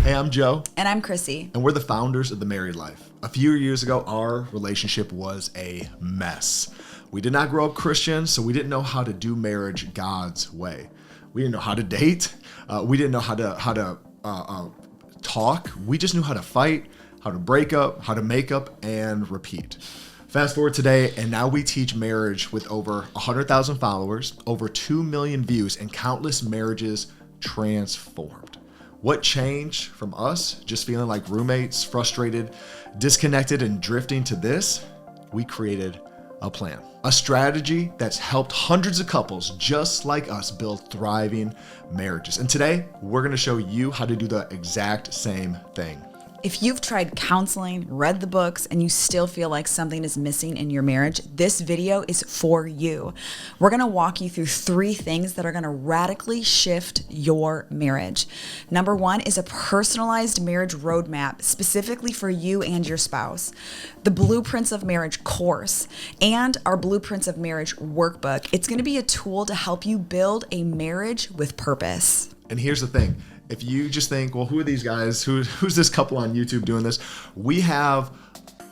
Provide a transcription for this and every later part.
Hey, I'm Joe. And I'm Krissy. And we're the founders of The Married Life. A few years ago, our relationship was a mess. We did not grow up Christian, so we didn't know how to do marriage God's way. We didn't know how to date. We didn't know how to talk. We just knew how to fight, how to break up, how to make up, and repeat. Fast forward today, and now we teach marriage with over 100,000 followers, over 2 million views, and countless marriages transformed. What changed from us just feeling like roommates, frustrated, disconnected, and drifting to this? We created a plan, a strategy that's helped hundreds of couples just like us build thriving marriages. And today, we're going to show you how to do the exact same thing. If you've tried counseling, read the books, and you still feel like something is missing in your marriage, this video is for you. We're gonna walk you through 3 things that are gonna radically shift your marriage. Number 1 is a personalized marriage roadmap specifically for you and your spouse. The Blueprints of Marriage course and our Blueprints of Marriage workbook. It's gonna be a tool to help you build a marriage with purpose. And here's the thing. If you just think, well, who are these guys? Who's this couple on YouTube doing this? We have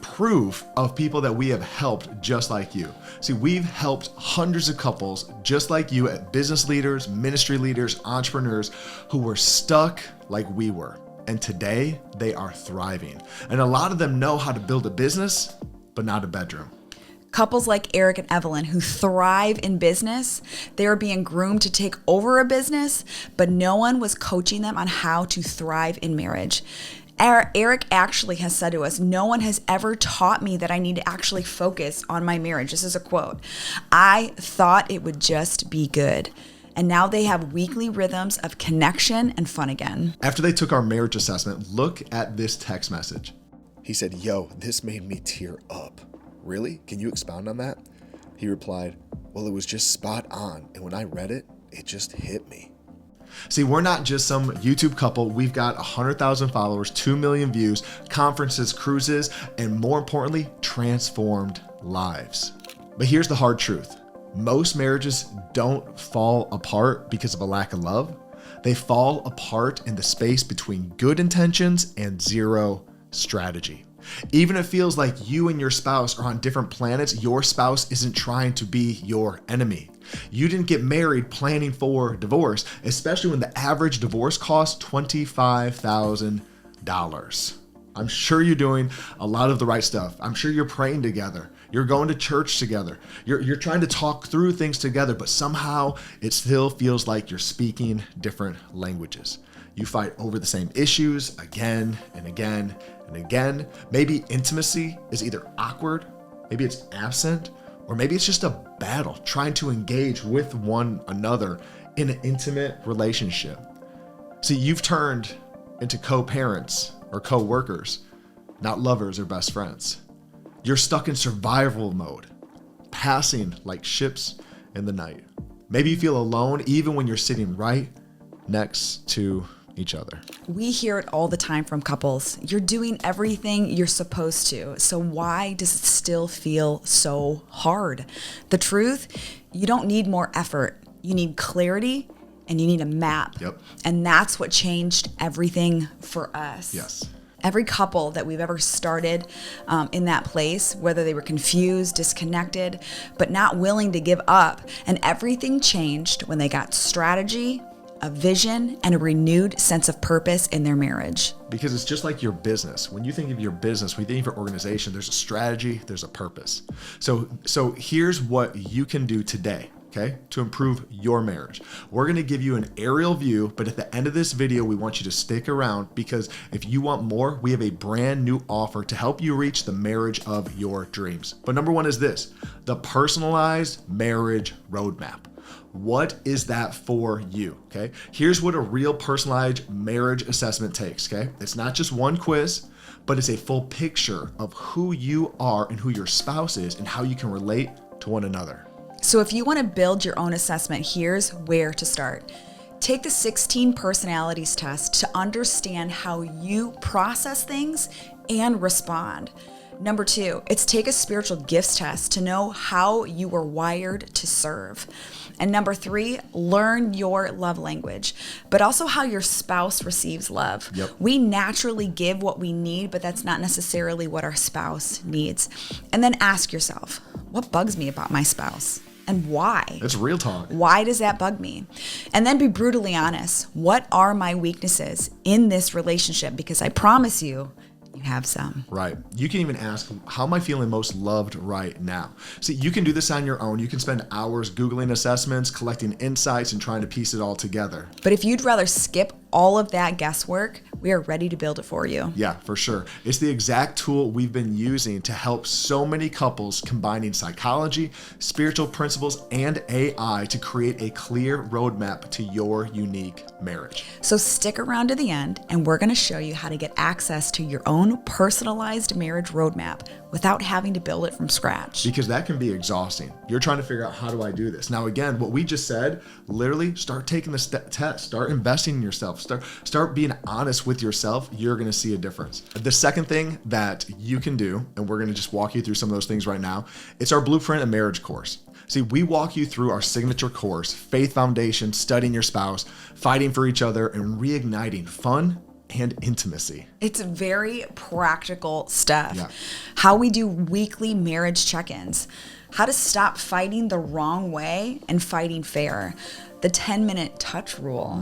proof of people that we have helped just like you. See, we've helped hundreds of couples just like you, business leaders, ministry leaders, entrepreneurs who were stuck like we were. And today they are thriving. And a lot of them know how to build a business, but not a bedroom. Couples like Eric and Evelyn who thrive in business, they are being groomed to take over a business, but no one was coaching them on how to thrive in marriage. Eric actually has said to us, no one has ever taught me that I need to actually focus on my marriage. This is a quote. I thought it would just be good. And now they have weekly rhythms of connection and fun again. After they took our marriage assessment, look at this text message. He said, "Yo, this made me tear up." "Really? Can you expound on that?" He replied, "Well, it was just spot on. And when I read it, it just hit me." See, we're not just some YouTube couple. We've got 100,000 followers, 2 million views, conferences, cruises, and more importantly, transformed lives. But here's the hard truth. Most marriages don't fall apart because of a lack of love. They fall apart in the space between good intentions and zero strategy. Even if it feels like you and your spouse are on different planets, your spouse isn't trying to be your enemy. You didn't get married planning for divorce, especially when the average divorce costs $25,000. I'm sure you're doing a lot of the right stuff. I'm sure you're praying together. You're going to church together. You're trying to talk through things together, but somehow it still feels like you're speaking different languages. You fight over the same issues again and again and again. Maybe intimacy is either awkward, maybe it's absent, or maybe it's just a battle trying to engage with one another in an intimate relationship. See, you've turned into co-parents or co-workers, not lovers or best friends. You're stuck in survival mode, passing like ships in the night. Maybe you feel alone even when you're sitting right next to each other. We hear it all the time from couples. You're doing everything you're supposed to. So why does it still feel so hard? The truth, you don't need more effort. You need clarity and you need a map. Yep. And that's what changed everything for us. Yes. Every couple that we've ever started in that place, whether they were confused, disconnected, but not willing to give up, and everything changed when they got strategy, a vision, and a renewed sense of purpose in their marriage. Because it's just like your business. When you think of your business, when you think of your organization, there's a strategy, there's a purpose. So here's what you can do today, okay, to improve your marriage. We're gonna give you an aerial view, but at the end of this video, we want you to stick around because if you want more, we have a brand new offer to help you reach the marriage of your dreams. But number 1 is this, the personalized marriage roadmap. What is that for you? Okay. Here's what a real personalized marriage assessment takes. Okay. It's not just one quiz, but it's a full picture of who you are and who your spouse is and how you can relate to one another. So if you want to build your own assessment, here's where to start. Take the 16 personalities test to understand how you process things and respond. Number 2, it's take a spiritual gifts test to know how you were wired to serve. And number 3, learn your love language, but also how your spouse receives love. Yep. We naturally give what we need, but that's not necessarily what our spouse needs. And then ask yourself, what bugs me about my spouse? And why? It's real talk. Why does that bug me? And then be brutally honest. What are my weaknesses in this relationship? Because I promise you, you have some. Right. You can even ask, how am I feeling most loved right now? See, you can do this on your own. You can spend hours Googling assessments, collecting insights, and trying to piece it all together. But if you'd rather skip all of that guesswork, we are ready to build it for you. Yeah, for sure. It's the exact tool we've been using to help so many couples, combining psychology, spiritual principles, and AI to create a clear roadmap to your unique marriage. So stick around to the end, and we're going to show you how to get access to your own personalized marriage roadmap without having to build it from scratch. Because that can be exhausting. You're trying to figure out, how do I do this? Now, again, what we just said, literally start taking the test, start investing in yourself, start being honest with yourself. You're going to see a difference. The second thing that you can do, and we're going to just walk you through some of those things right now, it's our Blueprint of Marriage course. See, we walk you through our signature course, Faith Foundation, Studying Your Spouse, Fighting for Each Other, and Reigniting Fun and Intimacy. It's very practical stuff. Yeah. How we do weekly marriage check-ins, how to stop fighting the wrong way and fighting fair, the 10-minute touch rule.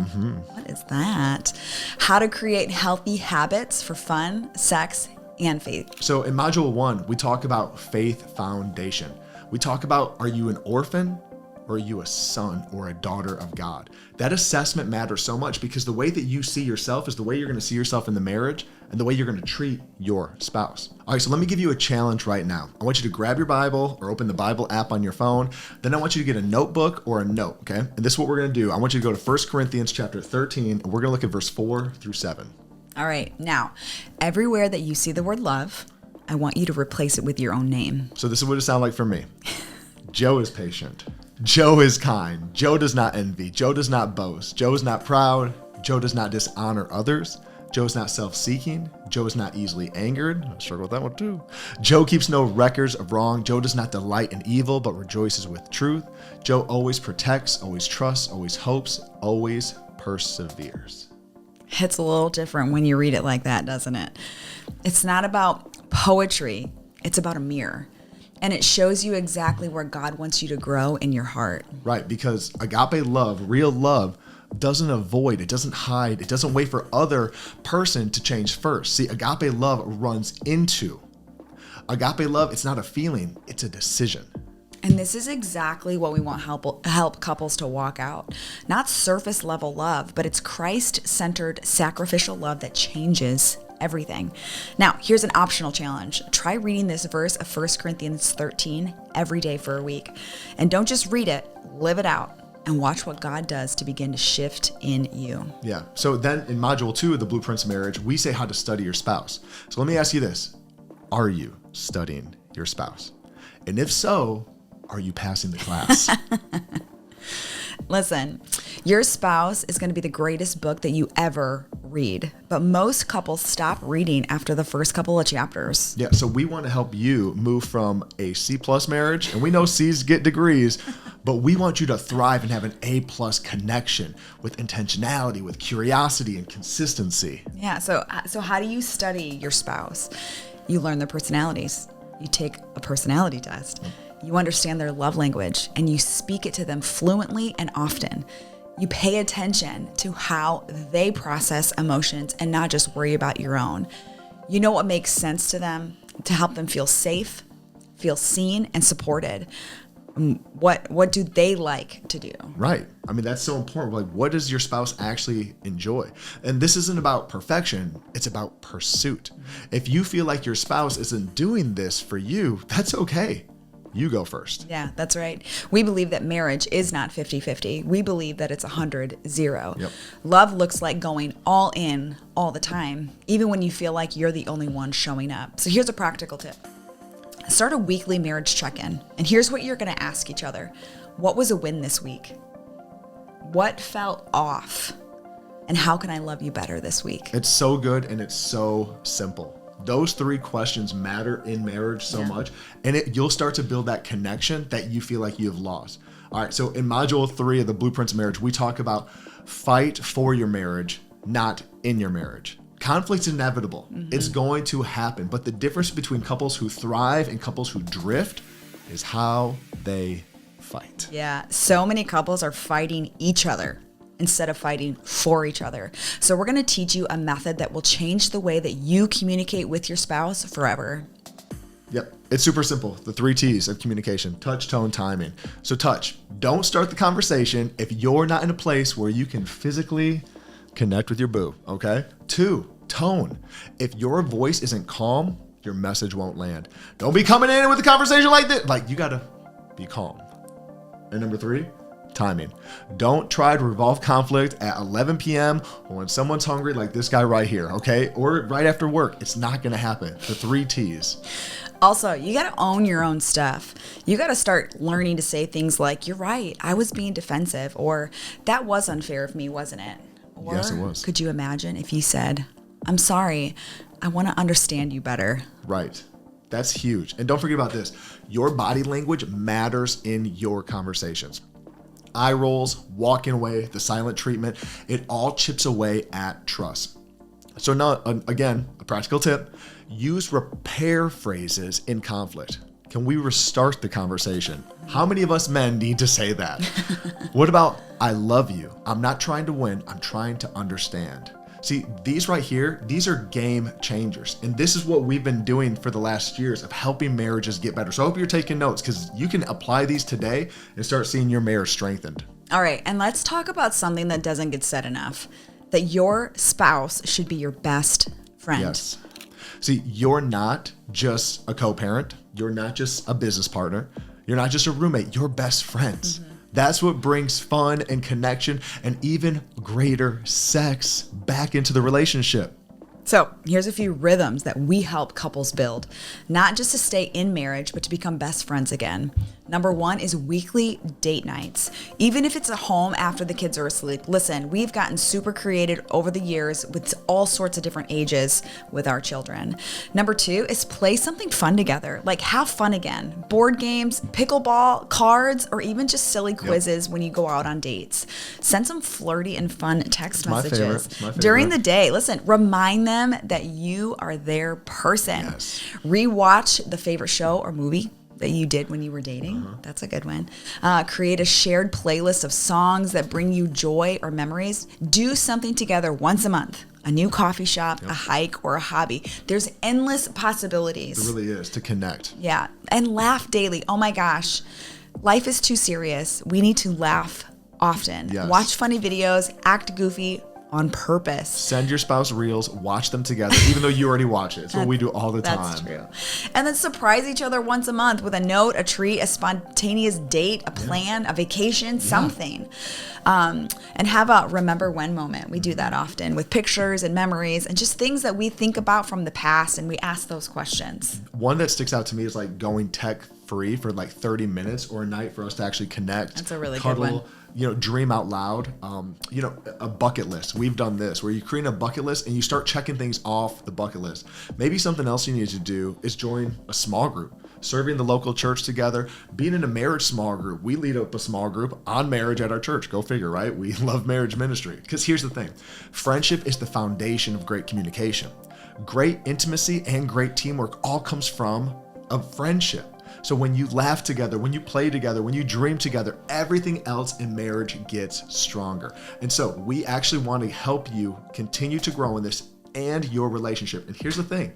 What is that? How to create healthy habits for fun, sex, and faith. So in Module 1, we talk about Faith Foundation. We talk about, are you an orphan? Or are you a son or a daughter of God? That assessment matters so much because the way that you see yourself is the way you're going to see yourself in the marriage and the way you're going to treat your spouse. All right, so let me give you a challenge right now. I want you to grab your Bible or open the Bible app on your phone. Then I want you to get a notebook or a note, okay? And this is what we're going to do. I want you to go to 1 Corinthians chapter 13, and we're going to look at verse 4 through 7. All right, now, everywhere that you see the word love, I want you to replace it with your own name. So this is what it sounds like for me. Joe is patient. Joe is kind. Joe does not envy. Joe does not boast. Joe is not proud. Joe does not dishonor others. Joe is not self-seeking. Joe is not easily angered. I struggle with that one too. Joe keeps no records of wrong. Joe does not delight in evil, but rejoices with truth. Joe always protects, always trusts, always hopes, always perseveres. It's a little different when you read it like that, doesn't it? It's not about poetry. It's about a mirror. And it shows you exactly where God wants you to grow in your heart. Right, because agape love, real love, doesn't avoid, it doesn't hide, it doesn't wait for other person to change first. See, agape love runs into. Agape love, it's not a feeling, it's a decision. And this is exactly what we want help couples to walk out. Not surface level love, but it's Christ-centered sacrificial love that changes everything. Now, here's an optional challenge. Try reading this verse of 1 Corinthians 13 every day for a week. And don't just read it, live it out, and watch what God does to begin to shift in you. Yeah. So then in Module 2 of the Blueprints of Marriage, we say how to study your spouse. So let me ask you this. Are you studying your spouse? And if so, are you passing the class? Listen, your spouse is going to be the greatest book that you ever read, but most couples stop reading after the first couple of chapters. Yeah, so we want to help you move from a C+ marriage, and we know C's get degrees, but we want you to thrive and have an A+ connection with intentionality, with curiosity and consistency. Yeah, so how do you study your spouse? You learn their personalities. You take a personality test. You understand their love language, and you speak it to them fluently and often. You pay attention to how they process emotions and not just worry about your own. You know what makes sense to them to help them feel safe, feel seen, and supported. What do they like to do? Right. I mean, that's so important. Like, what does your spouse actually enjoy? And this isn't about perfection. It's about pursuit. If you feel like your spouse isn't doing this for you, that's okay. You go first. Yeah, that's right. We believe that marriage is not 50-50. We believe that it's 100-0. Yep. Love looks like going all in all the time, even when you feel like you're the only one showing up. So here's a practical tip. Start a weekly marriage check-in. And here's what you're going to ask each other. What was a win this week? What felt off? And how can I love you better this week? It's so good and it's so simple. Those 3 questions matter in marriage so much, and you'll start to build that connection that you feel like you have lost. All right, so in module 3 of the Blueprints of Marriage, we talk about fight for your marriage, not in your marriage. Conflict's inevitable. It's going to happen, but the difference between couples who thrive and couples who drift is how they fight. Yeah, so many couples are fighting each other instead of fighting for each other. So we're going to teach you a method that will change the way that you communicate with your spouse forever. Yep. It's super simple. The 3 T's of communication: touch, tone, timing. So touch. Don't start the conversation if you're not in a place where you can physically connect with your boo, okay? 2, tone. If your voice isn't calm, your message won't land. Don't be coming in with a conversation like this. Like, you got to be calm. And number 3, timing. Don't try to resolve conflict at 11 p.m. or when someone's hungry like this guy right here, okay? Or right after work. It's not going to happen. The 3 T's. Also, you got to own your own stuff. You got to start learning to say things like, "You're right, I was being defensive," or "That was unfair of me, wasn't it?" Or, yes, it was. Could you imagine if you said, "I'm sorry, I want to understand you better." Right. That's huge. And don't forget about this. Your body language matters in your conversations. Eye rolls, walking away, the silent treatment, it all chips away at trust. So now, again, a practical tip: use repair phrases in conflict. Can we restart the conversation? How many of us men need to say that? What about, "I love you. I'm not trying to win. I'm trying to understand." See, these right here, these are game changers. And this is what we've been doing for the last years of helping marriages get better. So I hope you're taking notes, because you can apply these today and start seeing your marriage strengthened. All right, and let's talk about something that doesn't get said enough: that your spouse should be your best friend. Yes. See, you're not just a co-parent. You're not just a business partner. You're not just a roommate. You're best friends. That's what brings fun and connection and even greater sex back into the relationship. So here's a few rhythms that we help couples build, not just to stay in marriage, but to become best friends again. Number 1 is weekly date nights. Even if it's at home after the kids are asleep. Listen, we've gotten super creative over the years with all sorts of different ages with our children. Number 2 is play something fun together, like have fun again. Board games, pickleball, cards, or even just silly quizzes when you go out on dates. Send some flirty and fun text messages during the day. Listen, remind them that you are their person. Yes. Rewatch the favorite show or movie that you did when you were dating. That's a good one. Create a shared playlist of songs that bring you joy or memories. Do something together once a month. A new coffee shop, a hike, or a hobby. There's endless possibilities. It really is, to connect. Yeah. And laugh daily. Oh my gosh. Life is too serious. We need to laugh often. Yes. Watch funny videos, act goofy on purpose. Send your spouse reels, watch them together, even though you already watch it. It's what we do all the time. That's true. And then surprise each other once a month with a note, a treat, a spontaneous date, a plan, a vacation, something. And have a remember when moment. We do that often with pictures and memories and just things that we think about from the past, and we ask those questions. One that sticks out to me is like going tech free for like 30 minutes or a night for us to actually connect. That's a really cuddle, good one. Dream out loud. A bucket list. We've done this where you create a bucket list and you start checking things off the bucket list. Maybe something else you need to do is join a small group, serving the local church together, being in a marriage small group. We lead up a small group on marriage at our church. Go figure, right? We love marriage ministry. Because here's the thing. Friendship is the foundation of great communication. Great intimacy and great teamwork all comes from a friendship. So when you laugh together, when you play together, when you dream together, everything else in marriage gets stronger. And so we actually want to help you continue to grow in this and your relationship. And here's the thing.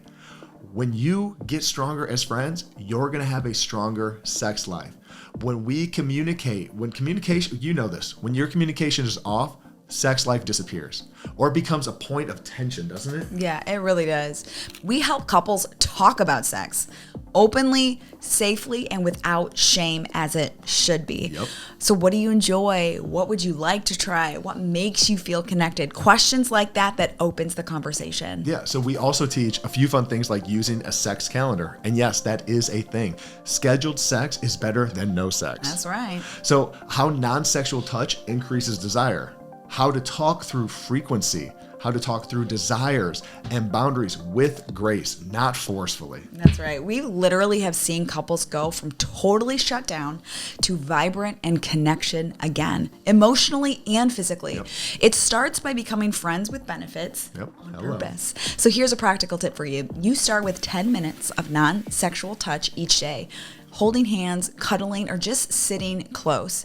When you get stronger as friends, you're going to have a stronger sex life. When we communicate, when communication, you know this, when your communication is off, sex life disappears or it becomes a point of tension, doesn't it? Yeah, it really does. We help couples talk about sex openly, safely, and without shame, as it should be. Yep. So what do you enjoy? What would you like to try? What makes you feel connected? Questions like that opens the conversation. Yeah, so we also teach a few fun things like using a sex calendar. And yes, that is a thing. Scheduled sex is better than no sex. That's right. So how non-sexual touch increases desire. How to talk through frequency. how to talk through desires and boundaries with grace, not forcefully. That's right. We literally have seen couples go from totally shut down to vibrant and connection again, emotionally and physically. Yep. It starts by becoming friends with benefits on purpose. So here's a practical tip for you. You start with 10 minutes of non-sexual touch each day, holding hands, cuddling, or just sitting close.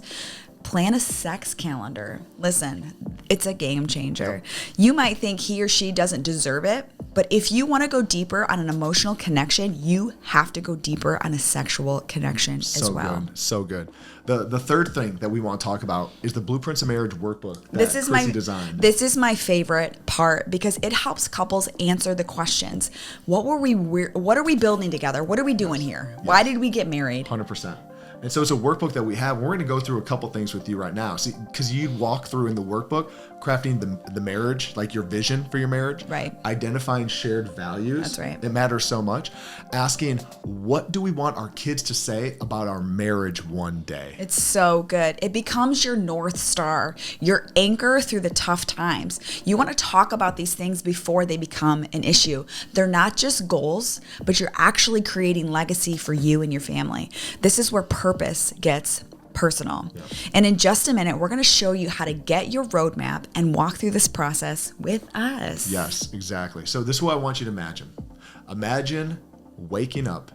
Plan a sex calendar. Listen, it's a game changer. You might think he or she doesn't deserve it, but if you want to go deeper on an emotional connection, you have to go deeper on a sexual connection as well. So good. The third thing that we want to talk about is the Blueprints of Marriage workbook that Krissy designed. This is my favorite part because it helps couples answer the questions. What are we building together? What are we doing here? Why did we get married? 100%. And so it's a workbook that we have. We're going to go through a couple things with you right now. See, because you walk through in the workbook, crafting the marriage, like your vision for your marriage. Right. Identifying shared values. That's right. It matters so much. Asking, what do we want our kids to say about our marriage one day? It's so good. It becomes your North Star, your anchor through the tough times. You want to talk about these things before they become an issue. They're not just goals, but you're actually creating legacy for you and your family. This is where purpose gets personal. Yeah. And in just a minute, we're going to show you how to get your roadmap and walk through this process with us. Yes, exactly. So this is what I want you to imagine. Imagine waking up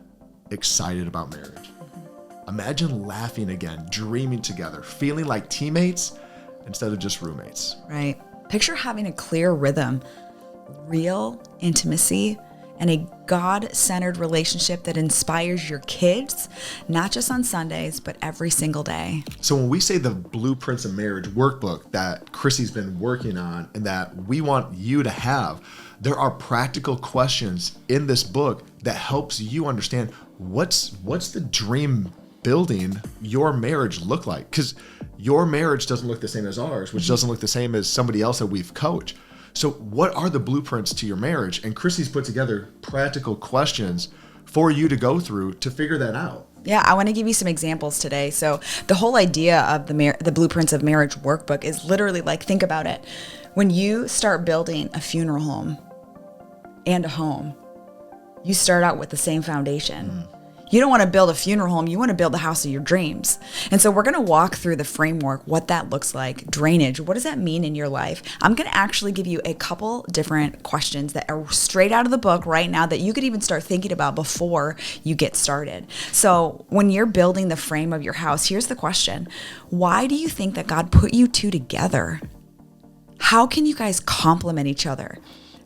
excited about marriage. Mm-hmm. Imagine laughing again, dreaming together, feeling like teammates instead of just roommates. Right. Picture having a clear rhythm, real intimacy, and a God-centered relationship that inspires your kids, not just on Sundays, but every single day. So when we say the Blueprints of Marriage workbook that Krissy's been working on and that we want you to have, there are practical questions in this book that helps you understand what's the dream building your marriage look like? Because your marriage doesn't look the same as ours, which doesn't look the same as somebody else that we've coached. So what are the blueprints to your marriage? And Krissy's put together practical questions for you to go through to figure that out. Yeah, I want to give you some examples today. So the whole idea of the Blueprints of Marriage workbook is literally like, think about it. When you start building a funeral home and a home, you start out with the same foundation. You don't want to build a funeral home. You want to build the house of your dreams. And so we're going to walk through the framework, what that looks like, drainage. What does that mean in your life? I'm going to actually give you a couple different questions that are straight out of the book right now that you could even start thinking about before you get started. So when you're building the frame of your house, here's the question. Why do you think that God put you two together? How can you guys complement each other?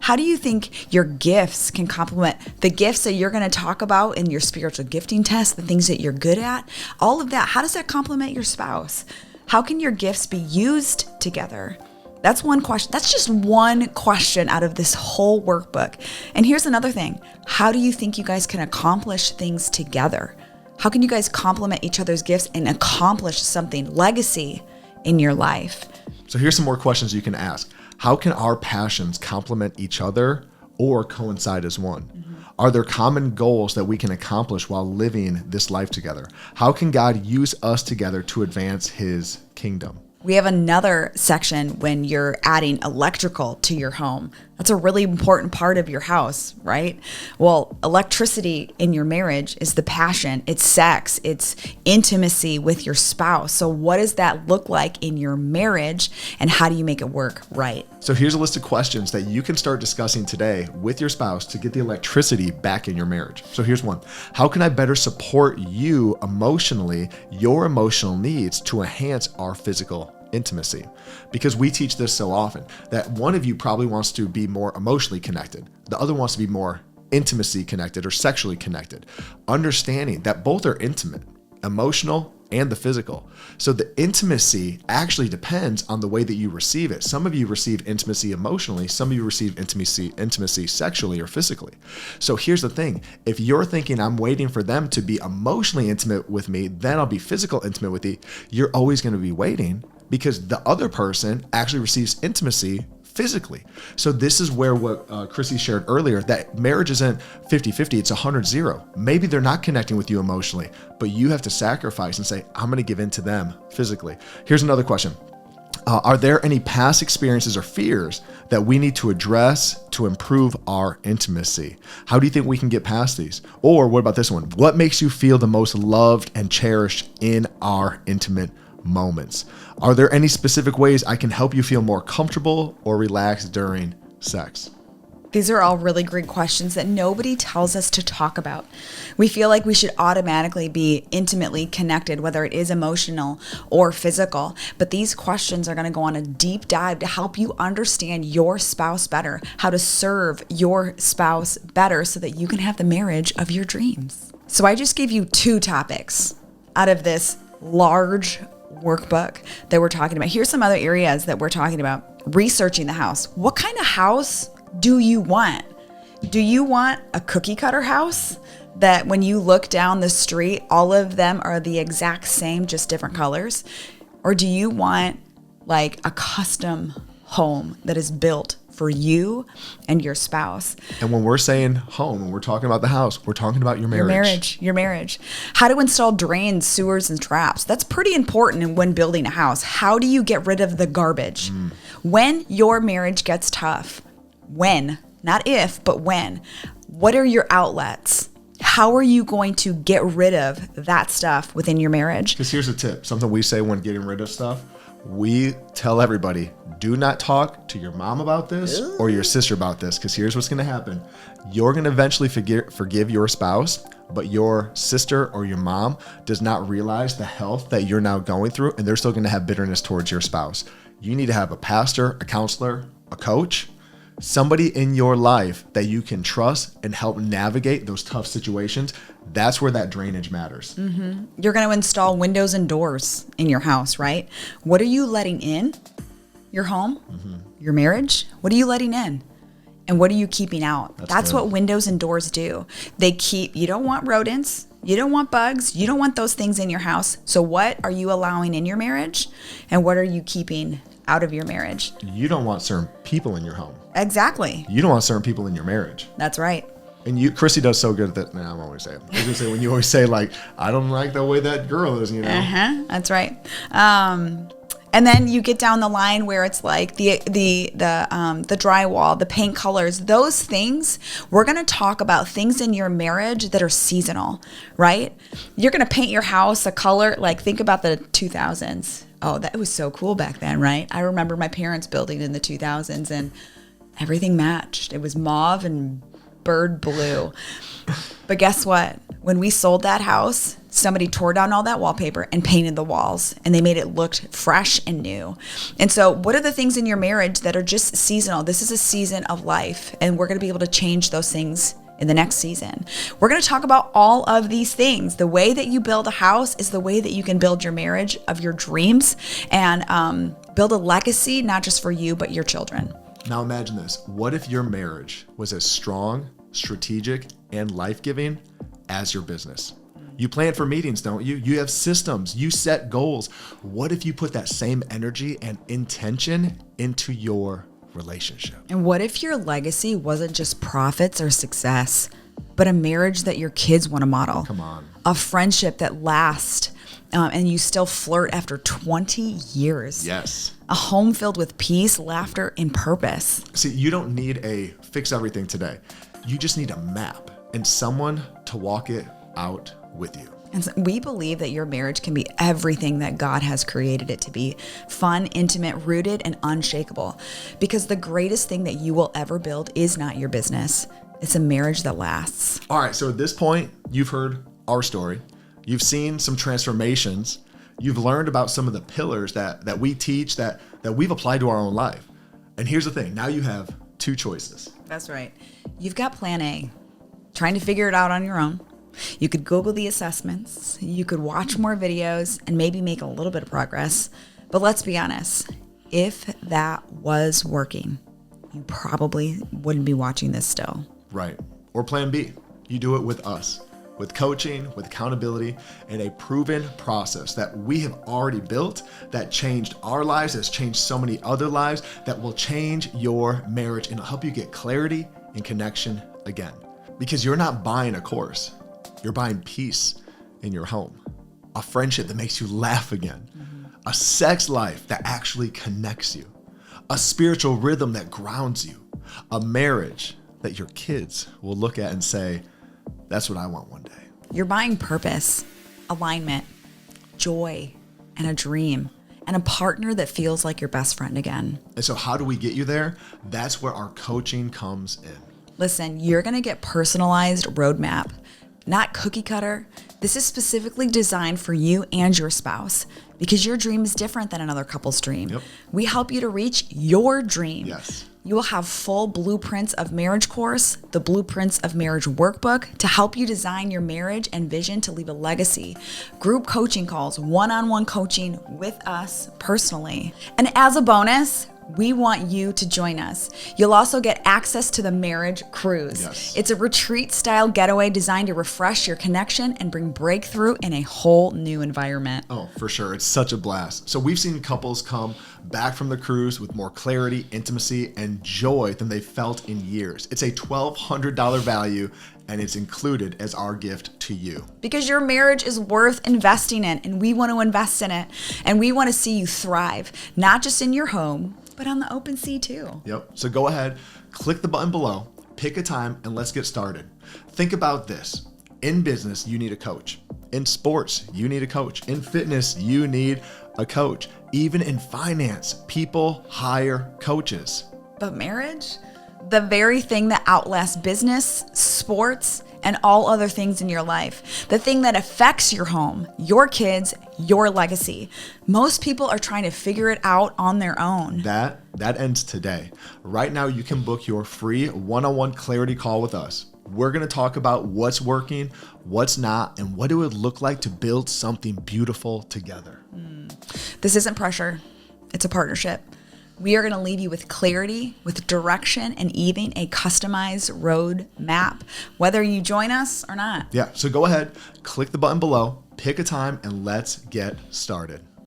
How do you think your gifts can complement the gifts that you're going to talk about in your spiritual gifting test, the things that you're good at, all of that? How does that complement your spouse? How can your gifts be used together? That's one question. That's just one question out of this whole workbook. And here's another thing. How do you think you guys can accomplish things together? How can you guys complement each other's gifts and accomplish something, legacy in your life? So here's some more questions you can ask. How can our passions complement each other or coincide as one? Mm-hmm. Are there common goals that we can accomplish while living this life together? How can God use us together to advance his kingdom? We have another section when you're adding electrical to your home. That's a really important part of your house, right? Well, electricity in your marriage is the passion, it's sex, it's intimacy with your spouse. So what does that look like in your marriage and how do you make it work right? So here's a list of questions that you can start discussing today with your spouse to get the electricity back in your marriage. So here's one. How can I better support you emotionally, your emotional needs to enhance our physical intimacy? Because we teach this so often that one of you probably wants to be more emotionally connected. The other wants to be more intimacy connected or sexually connected. Understanding that both are intimate, emotional, and the physical. So the intimacy actually depends on the way that you receive it. Some of you receive intimacy emotionally, some of you receive intimacy sexually or physically. So here's the thing. If you're thinking I'm waiting for them to be emotionally intimate with me, then I'll be physical intimate with you, you're always going to be waiting because the other person actually receives intimacy physically. So this is where what Krissy shared earlier, that marriage isn't 50-50, it's 100-0. Maybe they're not connecting with you emotionally, but you have to sacrifice and say, I'm going to give in to them physically. Here's another question. Are there any past experiences or fears that we need to address to improve our intimacy? How do you think we can get past these? Or what about this one? What makes you feel the most loved and cherished in our intimate moments? Are there any specific ways I can help you feel more comfortable or relaxed during sex? These are all really great questions that nobody tells us to talk about. We feel like we should automatically be intimately connected, whether it is emotional or physical. But these questions are going to go on a deep dive to help you understand your spouse better, how to serve your spouse better so that you can have the marriage of your dreams. So I just gave you 2 topics out of this large workbook that we're talking about. Here's some other areas that we're talking about. Researching the house. What kind of house do you want? Do you want a cookie cutter house that when you look down the street, all of them are the exact same, just different colors? Or do you want like a custom home that is built for you and your spouse? And when we're saying home, when we're talking about the house, we're talking about your marriage. Your marriage. How to install drains, sewers, and traps. That's pretty important when building a house. How do you get rid of the garbage? When your marriage gets tough, when, not if, but when, what are your outlets? How are you going to get rid of that stuff within your marriage? Because here's a tip, something we say when getting rid of stuff. We tell everybody, do not talk to your mom about this or your sister about this, because here's what's going to happen. You're going to eventually forgive your spouse, but your sister or your mom does not realize the health that you're now going through, and they're still going to have bitterness towards your spouse. You need to have a pastor, a counselor, a coach, somebody in your life that you can trust and help navigate those tough situations. That's where that drainage matters. You're going to install windows and doors in your house, right? What are you letting in? Your home? Your marriage? What are you letting in? And what are you keeping out? That's what windows and doors do. You don't want rodents. You don't want bugs. You don't want those things in your house. So what are you allowing in your marriage? And what are you keeping out of your marriage? You don't want certain people in your home. Exactly. You don't want certain people in your marriage. That's right. And Krissy does so good at that. Nah, I'm always saying. I was gonna say when you always say like, I don't like the way that girl is, you know. That's right. And then you get down the line where it's like the drywall, the paint colors, those things. We're going to talk about things in your marriage that are seasonal, right? You're going to paint your house a color, like think about the 2000s. Oh, that was so cool back then, right? I remember my parents building in the 2000s and everything matched. It was mauve and bird blue. But guess what? When we sold that house, somebody tore down all that wallpaper and painted the walls, and they made it look fresh and new. And so what are the things in your marriage that are just seasonal? This is a season of life, and we're going to be able to change those things in the next season. We're going to talk about all of these things. The way that you build a house is the way that you can build your marriage of your dreams and build a legacy, not just for you, but your children. Now imagine this. What if your marriage was as strong, strategic, and life-giving as your business? You plan for meetings, don't you? You have systems. You set goals. What if you put that same energy and intention into your relationship? And what if your legacy wasn't just profits or success, but a marriage that your kids want to model? Come on. A friendship that lasts and you still flirt after 20 years. Yes. A home filled with peace, laughter, and purpose. See, you don't need a fix everything today. You just need a map and someone to walk it out with you. And so we believe that your marriage can be everything that God has created it to be: fun, intimate, rooted, and unshakable. Because the greatest thing that you will ever build is not your business. It's a marriage that lasts. All right, so at this point, you've heard our story. You've seen some transformations. You've learned about some of the pillars that we teach, that we've applied to our own life. And here's the thing. Now you have 2 choices. That's right. You've got plan A, trying to figure it out on your own. You could Google the assessments. You could watch more videos and maybe make a little bit of progress. But let's be honest. If that was working, you probably wouldn't be watching this still. Right. Or plan B. You do it with us, with coaching, with accountability, and a proven process that we have already built that changed our lives, has changed so many other lives, that will change your marriage and help you get clarity and connection again. Because you're not buying a course. You're buying peace in your home, a friendship that makes you laugh again, a sex life that actually connects you, a spiritual rhythm that grounds you, a marriage that your kids will look at and say, that's what I want one day. You're buying purpose, alignment, joy, and a dream, and a partner that feels like your best friend again. And so how do we get you there? That's where our coaching comes in. Listen, you're going to get personalized roadmap, not cookie cutter. This is specifically designed for you and your spouse because your dream is different than another couple's dream. Yep. We help you to reach your dream. Yes. You will have full blueprints of marriage course, the blueprints of marriage workbook to help you design your marriage and vision to leave a legacy, group coaching calls, one-on-one coaching with us personally. And as a bonus, we want you to join us. You'll also get access to the marriage cruise. Yes. It's a retreat style getaway designed to refresh your connection and bring breakthrough in a whole new environment. Oh, for sure. It's such a blast. So we've seen couples come back from the cruise with more clarity, intimacy, and joy than they've felt in years. It's a $1,200 value, and it's included as our gift to you. Because your marriage is worth investing in, and we want to invest in it. And we want to see you thrive, not just in your home, but on the open sea too. Yep. So go ahead, click the button below, pick a time, and let's get started. Think about this. In business, you need a coach. In sports, you need a coach. In fitness, you need a coach. Even in finance, people hire coaches. But marriage? The very thing that outlasts business, sports, and all other things in your life. The thing that affects your home, your kids, your legacy. Most people are trying to figure it out on their own. That ends today. Right now, you can book your free one-on-one clarity call with us. We're going to talk about what's working, what's not, and what it would look like to build something beautiful together. This isn't pressure. It's a partnership. We are going to leave you with clarity, with direction, and even a customized road map, whether you join us or not. Yeah, so go ahead, click the button below, pick a time, and let's get started.